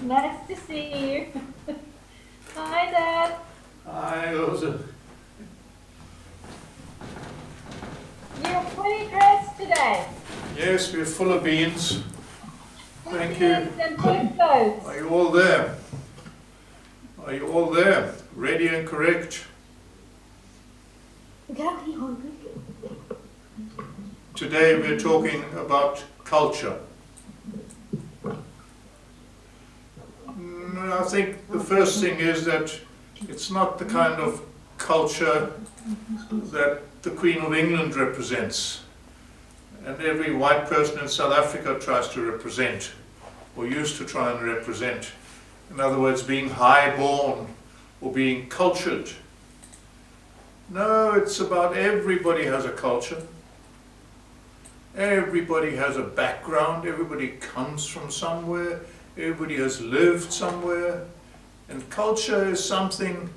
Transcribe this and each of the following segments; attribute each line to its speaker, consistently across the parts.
Speaker 1: Nice to see you. Hi, Dad.
Speaker 2: Hi, Rosa.
Speaker 1: You're fully dressed today.
Speaker 2: Yes, we're full of beans. Thank you.
Speaker 1: And full of clothes.
Speaker 2: Are you all there? Are you all there? Ready and correct? Today we're talking about culture. I think the first thing is that it's not the kind of culture that the Queen of England represents, and every white person in South Africa tries to represent, or used to try and represent. In other words, being high-born or being cultured. No, it's about everybody has a culture. Everybody has a background, everybody comes from somewhere, everybody has lived somewhere, and culture is something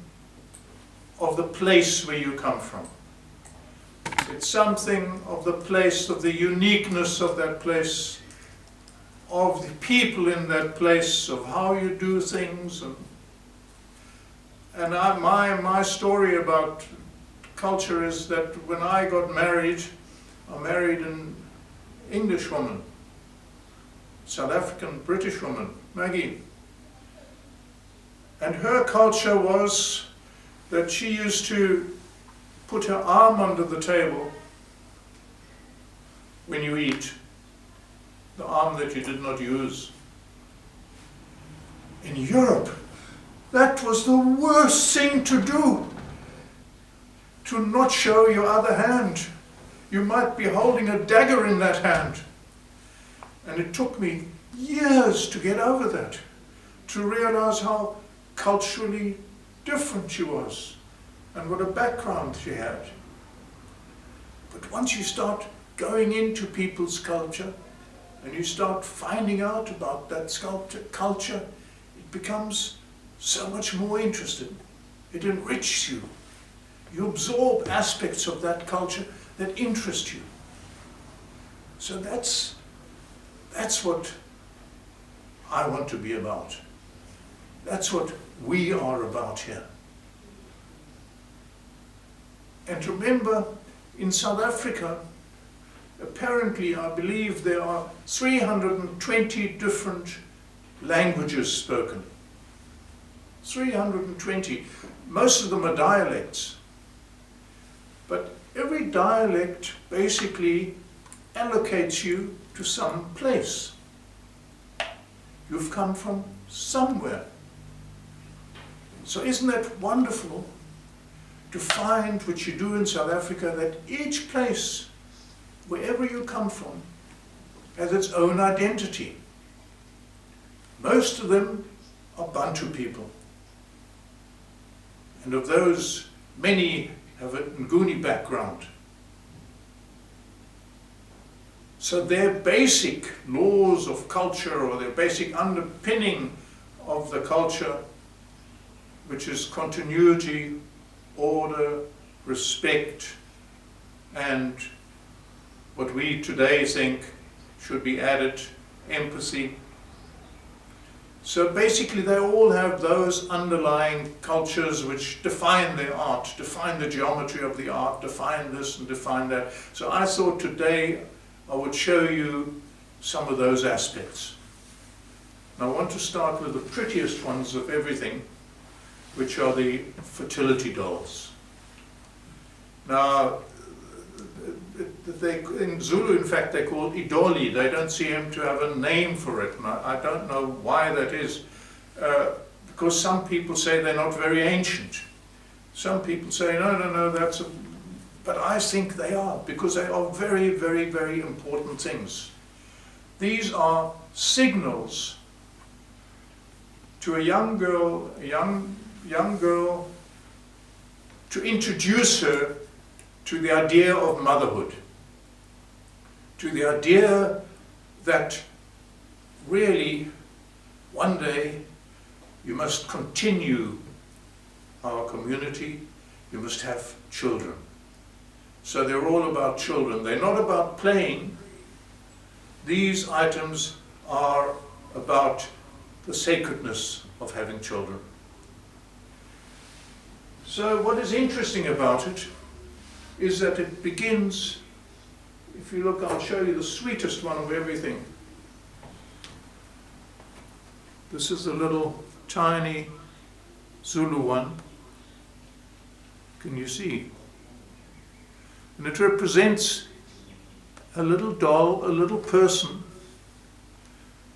Speaker 2: of the place where you come from. It's something of the place, of the uniqueness of that place, of the people in that place, of how you do things. And my story about culture is that when I got married, I married an English woman, South African British woman, Maggie. And her culture was that she used to put her arm under the table when you eat, the arm that you did not use. In Europe, that was the worst thing to do, to not show your other hand. You might be holding a dagger in that hand. And it took me years to get over that, to realize how culturally different she was and what a background she had. But once you start going into people's culture and you start finding out about that culture, it becomes so much more interesting. It enriches you. You absorb aspects of that culture that interest you. So that's what I want to be about. That's what we are about here. And remember, in South Africa, apparently, I believe there are 320 different languages spoken. 320. Most of them are dialects. But every dialect basically allocates you to some place. You've come from somewhere. So isn't that wonderful to find, which you do in South Africa, that each place, wherever you come from, has its own identity. Most of them are Bantu people. And of those, many have a Nguni background. So their basic laws of culture, or their basic underpinning of the culture, which is continuity, order, respect, and what we today think should be added, empathy. So basically they all have those underlying cultures which define their art, define the geometry of the art, define this and define that. So I thought today I would show you some of those aspects. And I want to start with the prettiest ones of everything, which are the fertility dolls. Now, in Zulu, in fact, they're called idoli. They don't seem to have a name for it, and I don't know why that is. Because some people say they're not very ancient. Some people say, no, that's a... But I think they are, because they are very, very, very important things. These are signals to a young girl, young girl, to introduce her to the idea of motherhood, to the idea that really one day you must continue our community, you must have children. So they're all about children. They're not about playing. These items are about the sacredness of having children. So what is interesting about it is that it begins, if you look, I'll show you the sweetest one of everything. This is the little tiny Zulu one. Can you see? And it represents a little doll, a little person.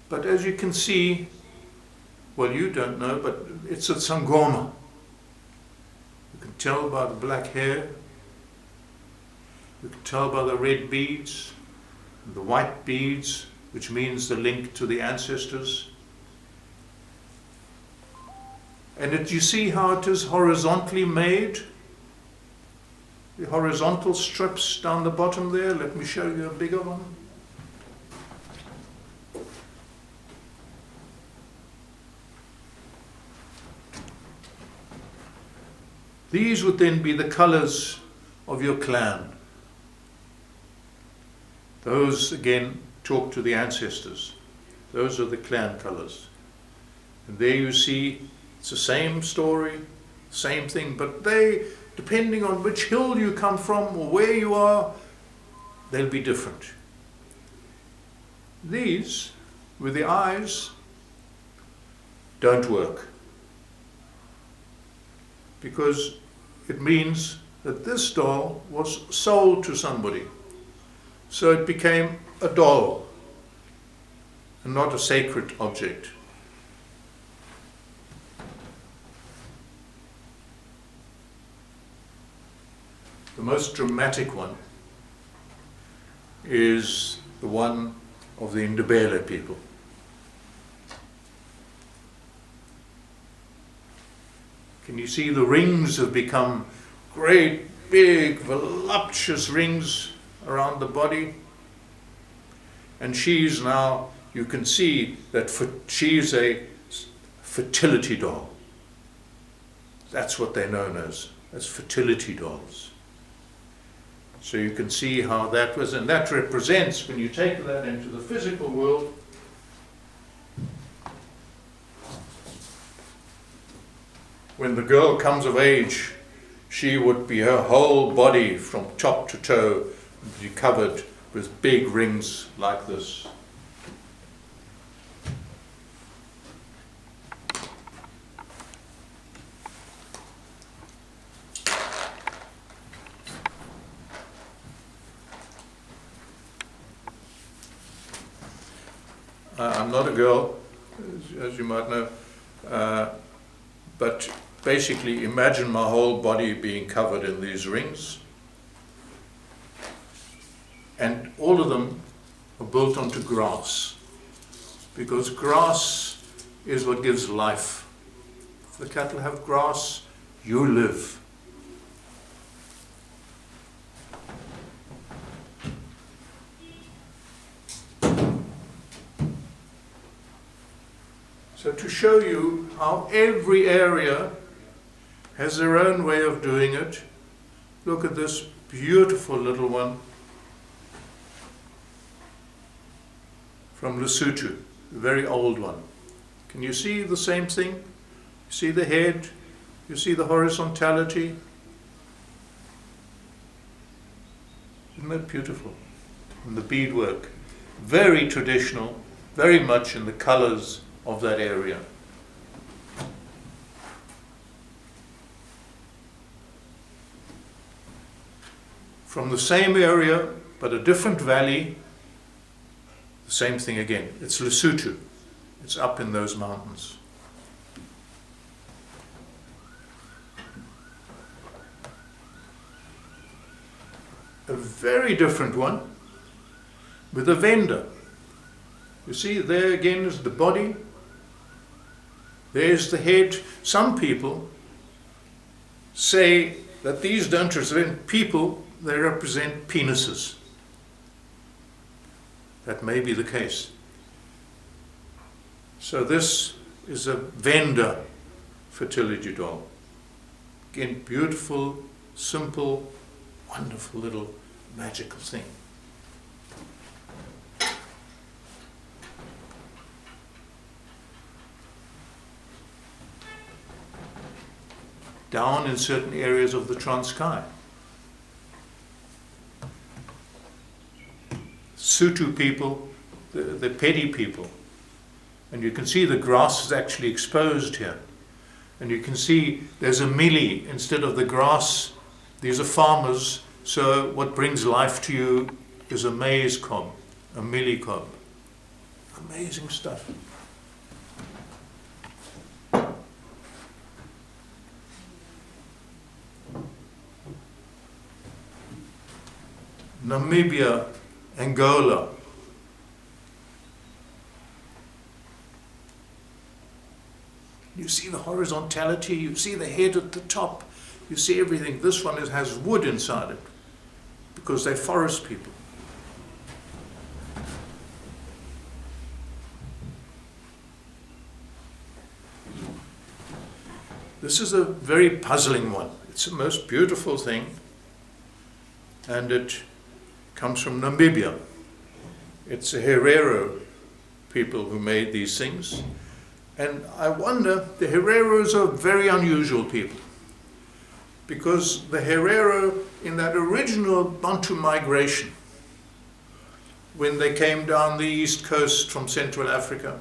Speaker 2: But as you can see, well, you don't know, but it's a Sangoma. You can tell by the black hair. You can tell by the red beads, the white beads, which means the link to the ancestors. And you see how it is horizontally made? The horizontal strips down the bottom there. Let me show you a bigger one. These would then be the colors of your clan. Those again talk to the ancestors. Those are the clan colors. And there you see it's the same story, same thing, but they, depending on which hill you come from or where you are, they'll be different. These, with the eyes, don't work. Because it means that this doll was sold to somebody. So it became a doll and not a sacred object. The most dramatic one is the one of the Ndebele people. Can you see the rings have become great, big, voluptuous rings around the body? And she's now, you can see that she's a fertility doll. That's what they're known as fertility dolls. So you can see how that was, and that represents, when you take that into the physical world, when the girl comes of age, she would be, her whole body from top to toe would be covered with big rings like this. I'm not a girl, as you might know, but basically imagine my whole body being covered in these rings. And all of them are built onto grass, because grass is what gives life. If the cattle have grass, you live. So to show you how every area has their own way of doing it, look at this beautiful little one from Lesotho, a very old one. Can you see the same thing? You see the head, you see the horizontality. Isn't that beautiful? And the beadwork, very traditional, very much in the colors of that area. From the same area, but a different valley, the same thing again. It's Lesotho. It's up in those mountains. A very different one with a vendor. You see, there again is the body. There's the head. Some people say that these don't represent people, they represent penises. That may be the case. So this is a vendor fertility doll. Again, beautiful, simple, wonderful little magical thing. down in certain areas of the Transkei. Sotho people, the Pedi people. And you can see the grass is actually exposed here. And you can see there's a mealie instead of the grass. These are farmers, so what brings life to you is a maize cob, a mealie cob. Amazing stuff. Namibia, Angola. You see the horizontality, you see the head at the top, you see everything. This one has wood inside it because they're forest people. This is a very puzzling one. It's the most beautiful thing, and it comes from Namibia. It's the Herero people who made these things. And I wonder, the Hereros are very unusual people, because the Herero, in that original Bantu migration, when they came down the east coast from Central Africa,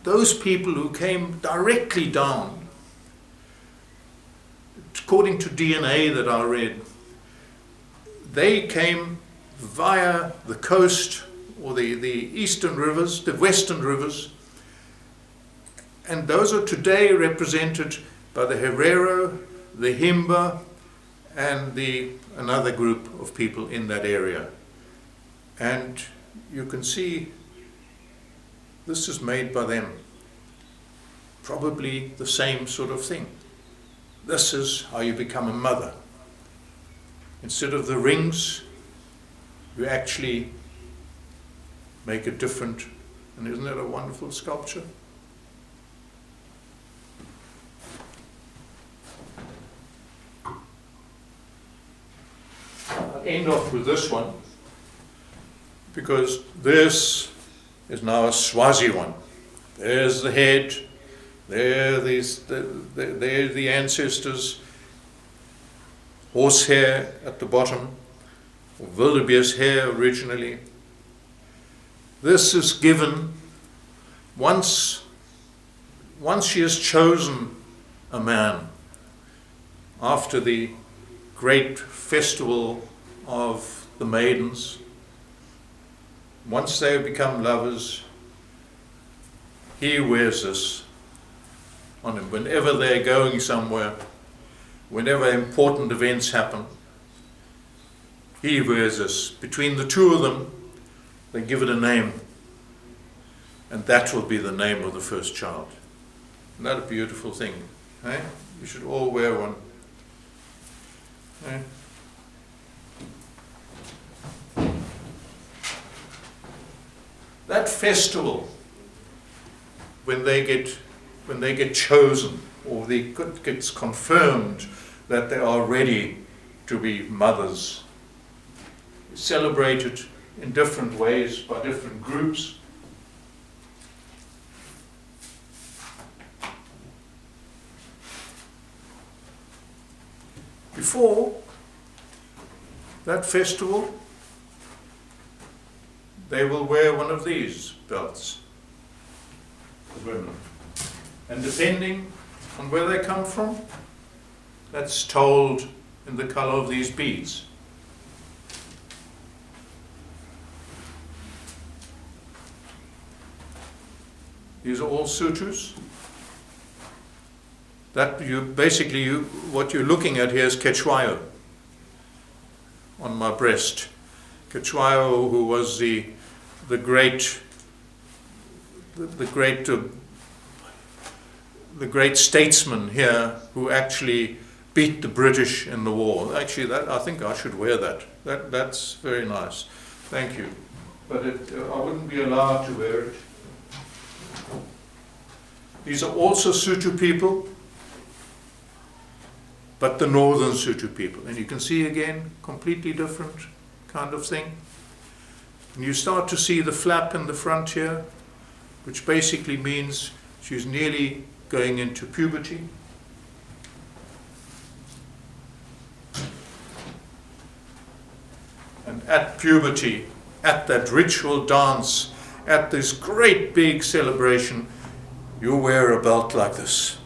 Speaker 2: those people who came directly down, according to DNA that I read, they came via the coast or the eastern rivers, the western rivers, and those are today represented by the Herero, the Himba, and another group of people in that area. And you can see this is made by them. Probably the same sort of thing. This is how you become a mother. Instead of the rings, you actually make it different. And isn't that a wonderful sculpture? I'll end off with this one, because this is now a Swazi one. There's the head, there are the ancestors, horsehair at the bottom, or wildebeest hair originally. This is given once she has chosen a man, after the great festival of the maidens. Once they become lovers, he wears this on him whenever they're going somewhere, whenever important events happen. He wears this. Between the two of them, they give it a name, and that will be the name of the first child. Isn't that a beautiful thing? Eh? You should all wear one. Eh? That festival, when they get chosen, or it gets confirmed that they are ready to be mothers, is celebrated in different ways by different groups. Before that festival, they will wear one of these belts, the women. And depending on where they come from, that's told in the color of these beads. These are all sutras. That what you're looking at here is Quechua on my breast. Quechua, who was the great statesman here, who actually beat the British in the war. Actually, I think I should wear that. That's very nice. Thank you. But I wouldn't be allowed to wear it. These are also Sotho people, but the northern Sotho people. And you can see again, completely different kind of thing. And you start to see the flap in the front here, which basically means she's nearly going into puberty. puberty, at that ritual dance, at this great big celebration, you wear a belt like this,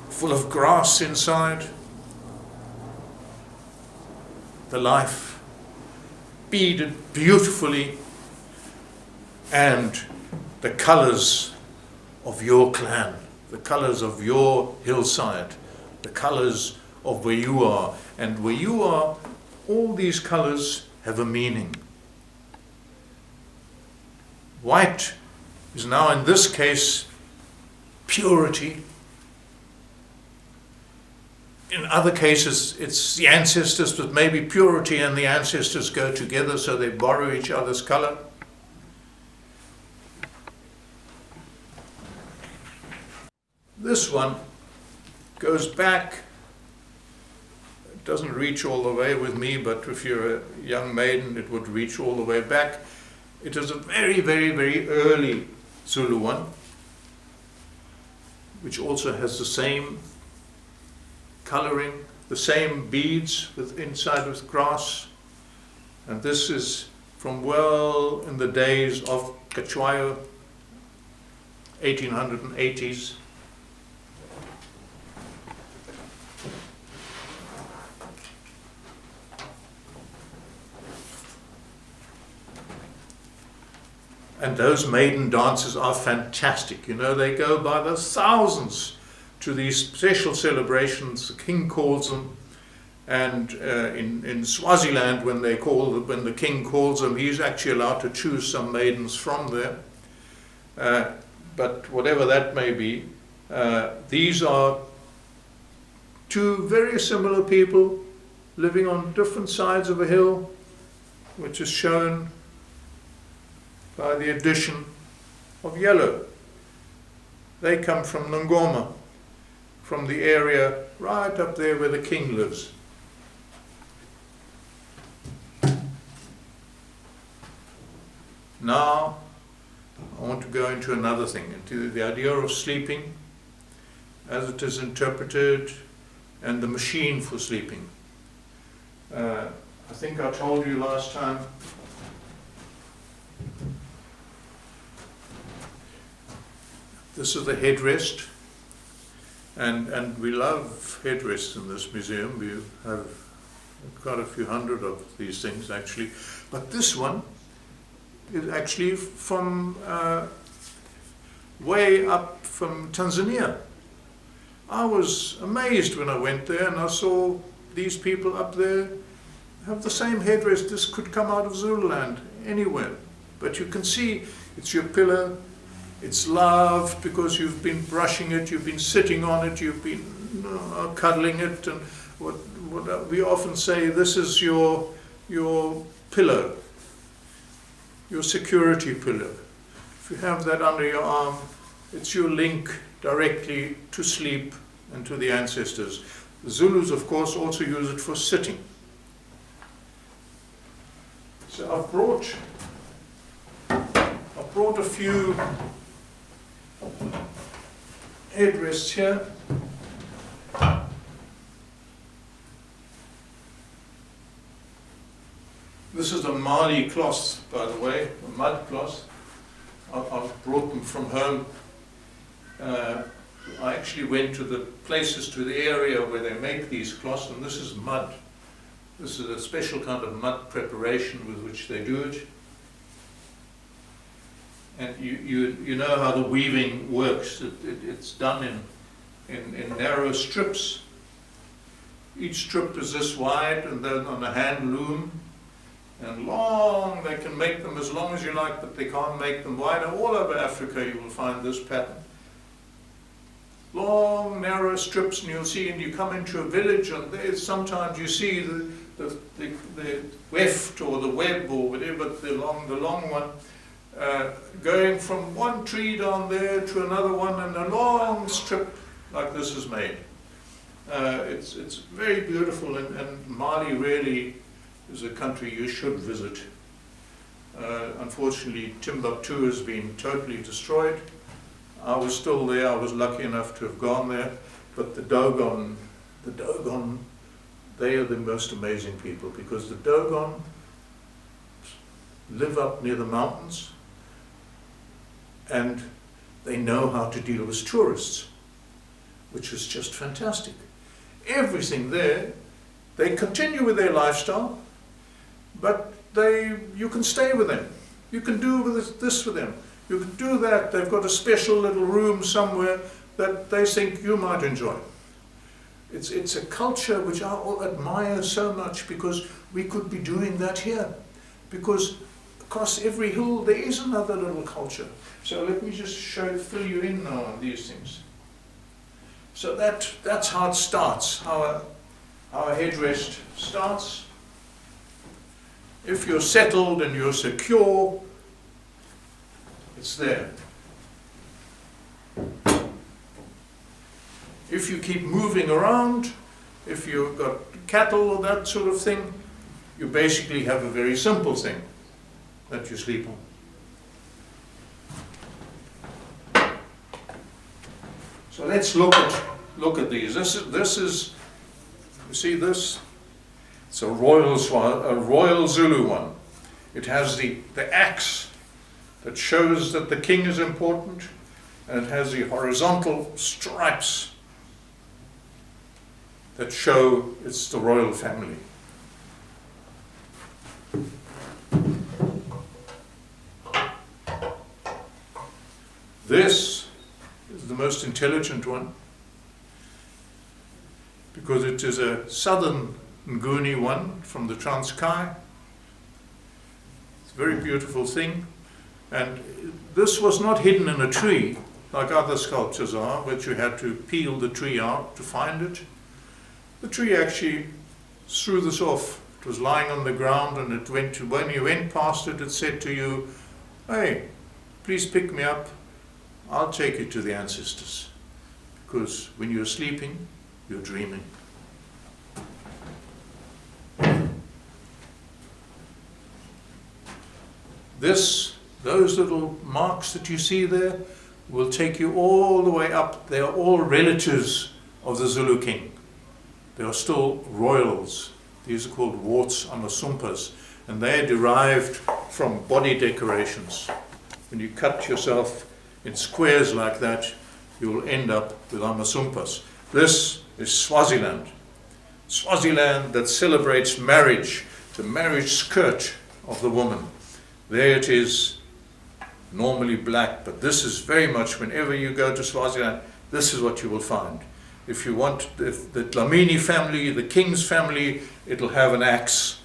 Speaker 2: full of grass inside, the life beaded beautifully, and the colors of your clan, the colors of your hillside, the colors of where you are. And where you are, all these colors have a meaning. White is now, in this case, purity. In other cases, it's the ancestors, but maybe purity and the ancestors go together, so they borrow each other's color. This one goes back. It doesn't reach all the way with me, but if you're a young maiden, it would reach all the way back. It is a very, very, very early Zulu one, which also has the same coloring, the same beads inside with grass. And this is from well in the days of Kachwayo, 1880s. And those maiden dances are fantastic. You know, they go by the thousands to these special celebrations. The king calls them. And in Swaziland, when the king calls them, he's actually allowed to choose some maidens from there. But whatever that may be, these are two very similar people living on different sides of a hill, which is shown by the addition of yellow. They come from Ngoma, from the area right up there where the king lives. Now, I want to go into another thing, into the idea of sleeping, as it is interpreted, and the machine for sleeping. I think I told you last time, this is the headrest, and we love headrests in this museum. We have quite a few hundred of these things actually, but this one is actually from way up from Tanzania. I was amazed when I went there and I saw these people up there have the same headrest. This could come out of Zululand, anywhere. But you can see it's your pillow. It's loved because you've been brushing it, you've been sitting on it, you've been cuddling it, and what we often say, this is your pillow, your security pillow. If you have that under your arm, it's your link directly to sleep and to the ancestors. The Zulus, of course, also use it for sitting. So I've brought a few headrests here. This is a Mali cloth, by the way, a mud cloth. I've brought them from home. I actually went to the places, to the area where they make these cloths, and this is mud. This is a special kind of mud preparation with which they do it. And you know how the weaving works. It's done in narrow strips. Each strip is this wide, and then on a hand loom. And long, they can make them as long as you like, but they can't make them wider. All over Africa you will find this pattern. Long, narrow strips, and you'll see, and you come into a village, and there's sometimes you see the weft or the web or whatever, the long one, going from one tree down there to another one, and a long strip like this is made. It's very beautiful, and Mali really is a country you should visit. Unfortunately, Timbuktu has been totally destroyed. I was still there. I was lucky enough to have gone there. But the Dogon, they are the most amazing people, because the Dogon live up near the mountains, and they know how to deal with tourists, which is just fantastic. Everything there, they continue with their lifestyle, but you can stay with them. You can do this with them. You can do that. They've got a special little room somewhere that they think you might enjoy. It's a culture which I admire so much, because we could be doing that here. Because across every hill there is another little culture. So let me just fill you in now on these things. So that's how it starts, how a headrest starts. If you're settled and you're secure, it's there. If you keep moving around, if you've got cattle or that sort of thing, you basically have a very simple thing that you sleep on. So let's look at these. This is you see this? It's a royal Zulu one. It has the axe that shows that the king is important, and it has the horizontal stripes that show it's the royal family. This is the most intelligent one, because it is a southern Nguni one from the Transkei. It's a very beautiful thing, and this was not hidden in a tree like other sculptures are, which you had to peel the tree out to find it. The tree actually threw this off. It was lying on the ground, and when you went past it, it said to you, "Hey, please pick me up. I'll take you to the ancestors." Because when you're sleeping, you're dreaming. Those little marks that you see there will take you all the way up. They are all relatives of the Zulu king. They are still royals. These are called warts amasumpas, and they are derived from body decorations. When you cut yourself in squares like that, you will end up with amasumpas. This is Swaziland. Swaziland that celebrates marriage, the marriage skirt of the woman. There it is, normally black, but this is very much, whenever you go to Swaziland, this is what you will find. If you want the Dlamini family, the king's family, it'll have an axe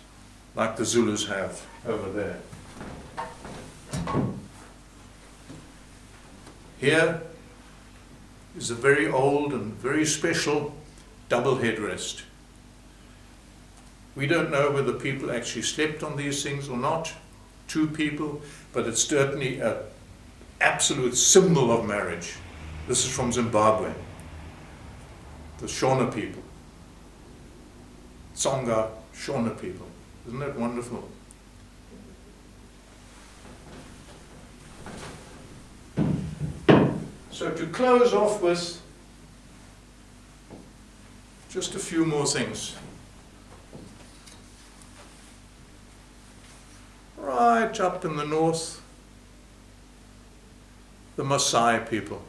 Speaker 2: like the Zulus have over there. Here is a very old and very special double headrest. We don't know whether people actually slept on these things or not, two people, but it's certainly an absolute symbol of marriage. This is from Zimbabwe, the Shona people, Tsonga Shona people. Isn't that wonderful? So to close off with just a few more things. Right up in the north, the Maasai people.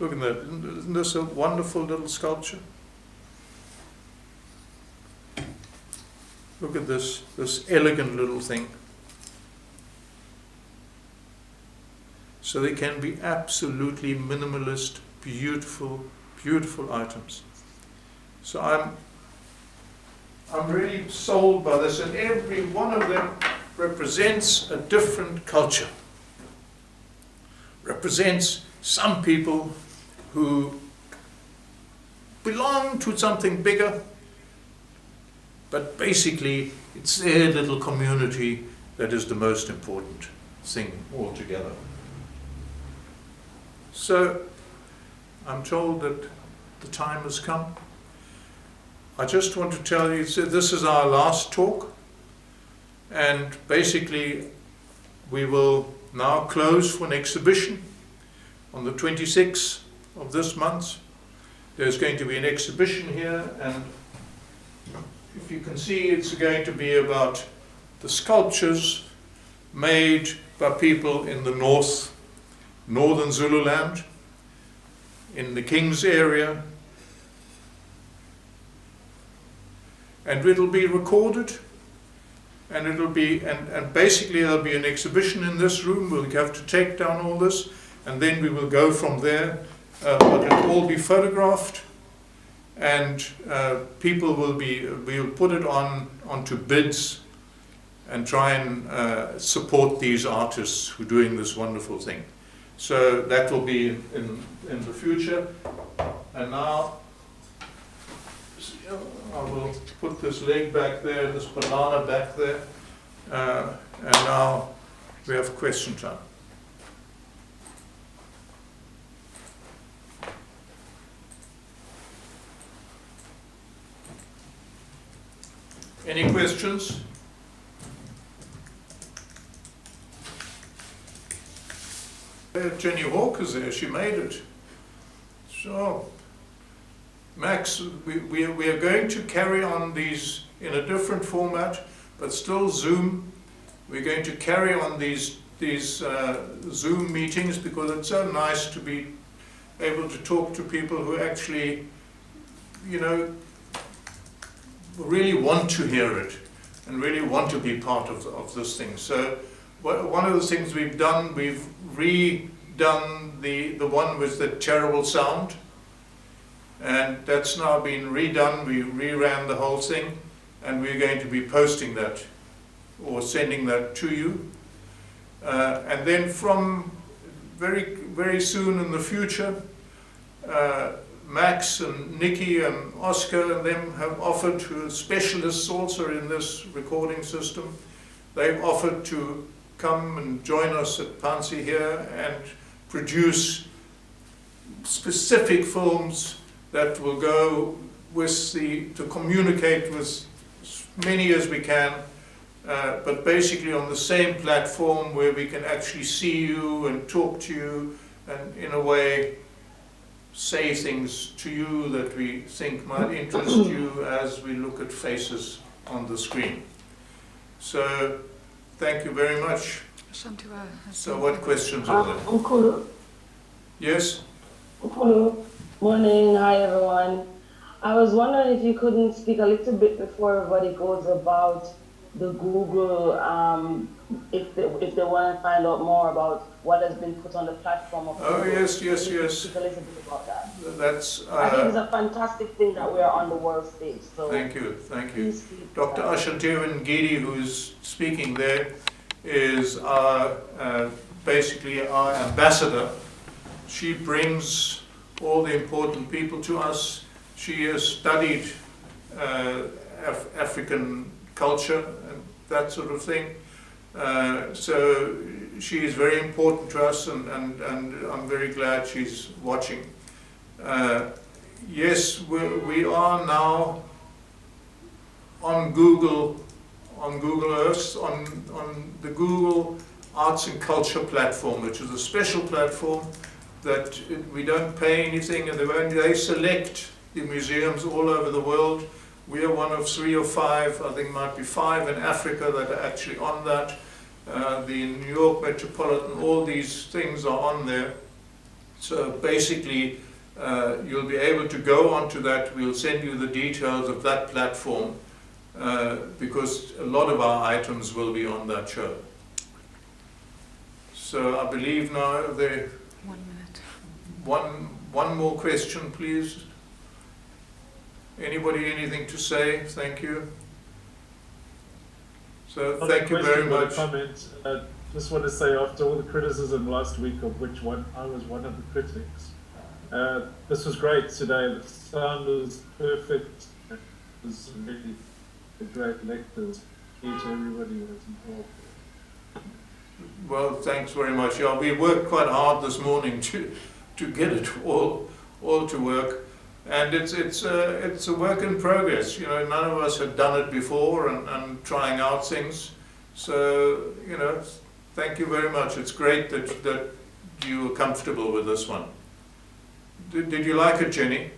Speaker 2: Look at that, isn't this a wonderful little sculpture? Look at this elegant little thing. So they can be absolutely minimalist, beautiful, beautiful items. So I'm really sold by this, and every one of them represents a different culture. Represents some people who belong to something bigger, but basically it's their little community that is the most important thing altogether. So I'm told that the time has come. I just want to tell you, so this is our last talk, and basically we will now close for an exhibition on the 26th of this month. There's going to be an exhibition here, and if you can see, it's going to be about the sculptures made by people in the northern Zululand, in the King's area, and it'll be recorded, and it'll be, and basically there'll be an exhibition in this room. We'll have to take down all this, and then we will go from there, but it'll all be photographed, and people will be, we'll put it onto bids and try and support these artists who are doing this wonderful thing. So that will be in the future. And now I will put this leg back there, this banana back there, and now we have question time. Any questions? Jenny Hawker's there, she made it. So, Max, we are going to carry on these in a different format, but still Zoom. We're going to carry on these Zoom meetings because it's so nice to be able to talk to people who actually, you know, really want to hear it and really want to be part of this thing. So one of the things we've done, we've redone the one with the terrible sound, and that's now been redone. We reran the whole thing, and we're going to be posting that or sending that to you. And then from very soon in the future, Max and Nikki and Oscar and them have offered to, specialists also in this recording system, they've offered to come and join us at Phansi here and produce specific films that will go with to communicate with as many as we can, but basically on the same platform where we can actually see you and talk to you and in a way say things to you that we think might interest you as we look at faces on the screen. So, thank you very much. So, what questions are there?
Speaker 3: Mikula.
Speaker 2: Yes?
Speaker 3: Mikula. Morning, hi everyone. I was wondering if you couldn't speak a little bit before everybody goes about the Google, if they want to find out more about what has been put on the platform of
Speaker 2: Oh,
Speaker 3: Google.
Speaker 2: yes.
Speaker 3: Speak a little bit about that.
Speaker 2: That's.
Speaker 3: I think it's a fantastic thing that we are on the world stage. So
Speaker 2: thank you. Dr. Ashantewan Gidi, who's speaking there, is basically our ambassador. She brings all the important people to us. She has studied African culture and that sort of thing. So she is very important to us, and I'm very glad she's watching. Yes, we are now on Google Earth, on the Google Arts and Culture platform, which is a special platform that we don't pay anything, and they select the museums all over the world. We are one of 3 or 5, I think might be 5 in Africa that are actually on that. The New York Metropolitan, all these things are on there. So basically, you'll be able to go onto that. We'll send you the details of that platform because a lot of our items will be on that show. So I believe now there.
Speaker 4: 1 minute.
Speaker 2: One more question, please. Anybody anything to say? Thank you. So thank you very much.
Speaker 5: Just want to say, after all the criticism last week, of which I was one of the critics, this was great today. The sound was perfect. It was really a great lecture. Thank you to everybody who was involved.
Speaker 2: Well, thanks very much. Yeah, we worked quite hard this morning to get it all to work. And it's a work in progress. You know, none of us had done it before and trying out things. So, you know, thank you very much. It's great that you were comfortable with this one. Did you like it, Jenny?